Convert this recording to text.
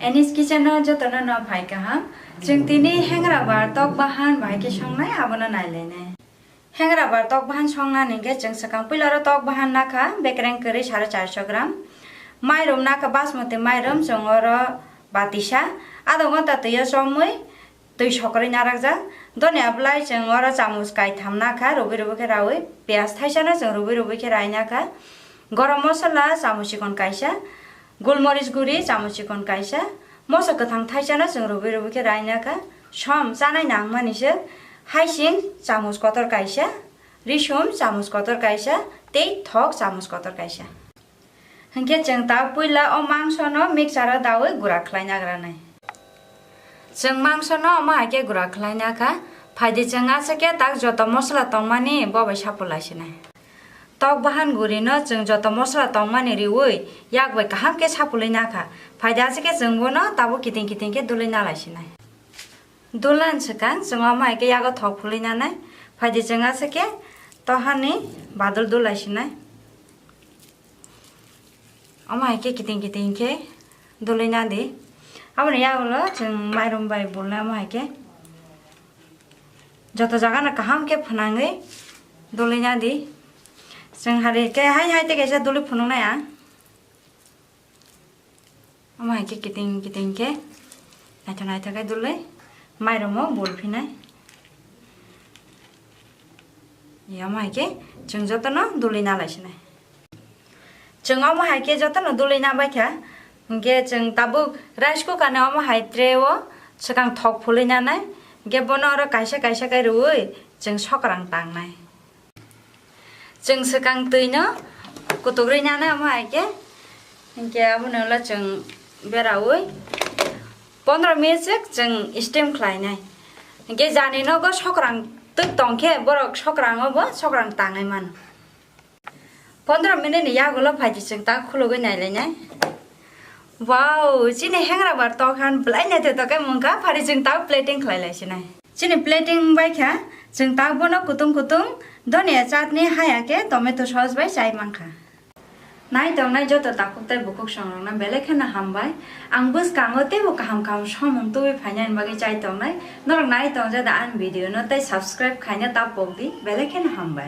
aniz kitchen jotona no bhai kaham jeng tini hengrabar tokbahan bhai ke songnai abono nailene hengrabar tokbahan songna ningke jeng sakang pilaro tokbahan naka bekreng kori 450 gram mairum naka basmati mairum jongoro batisa ado gonta tuyo somoi tui sokori narakjak doni ablai jongoro chamus kai thamnaka rubi rubi ke rawi pias thaisana jeng rubi rubi ke rainaka gorom masala chamus chikon kaisa gulmoric guri chamus chikon kaisa mosa kathang thaisana jeng rubi rubi ke rainaka som chanai nangmani haising chamus kotor kaisa risum chamus kotor kaisa tei thok chamus kotor kaisa hingke jeng ta puila o mangso no mixer dawi gura khlaina granai jeng mangso no ma ke gura khlaina ka phaidi jeng asake tak joto mosla tongmani bobai sapulaisinai tok bahan guri no jeng joto mosla tongmani riui yakbai kaham ke sapulaina ka phaidi asake jeng bono tabo kiting kiting ke dulaina laisinai dulan sekang jeng ma ke yago thok phulaina nai phaidi jeng asake tohani badal dulaisinai Ama ke kiting kiting ke dolina di. Amo ya ulo jeng mairum bai bulna ama ke. Joto jaga na kaham ke phanangai dolina di. Jeng hari ke hai te kaisa doli phunung na ya. Ama ke kiting kiting ke. Naita ke dole mairum mo bulphina. Ya ama ke jeng joto no dolina laisina. Jeng oma hai ke joto no dulina baikha ge jeng tabu rice cooker ne oma hai treo sakang thok phulina nai ge bono ro kaisa kai rui jeng sokrang tang nai jeng sakang tuino kutugrina na oma hai ke ge abono la jeng beraui 15 minute jeng steam khlai nai ge jani no go sokrang tuk tongke borok sokrang obo sokrang tangai man 15 minute ni yagulo phaji jeng ta khulogoi nailai wow chini hengrabar tokhan blaina te tokai mungka phari jeng ta plating khlai laisinai chini plating baikha jeng ta bono kutung donia chutney haya ke tomato sauce bai chai mangkha nai tongnai joto takuktai bukuk songrokna belekhana hambai ang bus kangote bo kaham somung tubi phainani bagi chai tongnai norok nai tongja da an video no tai subscribe khaina ta pokdi belekhana hambai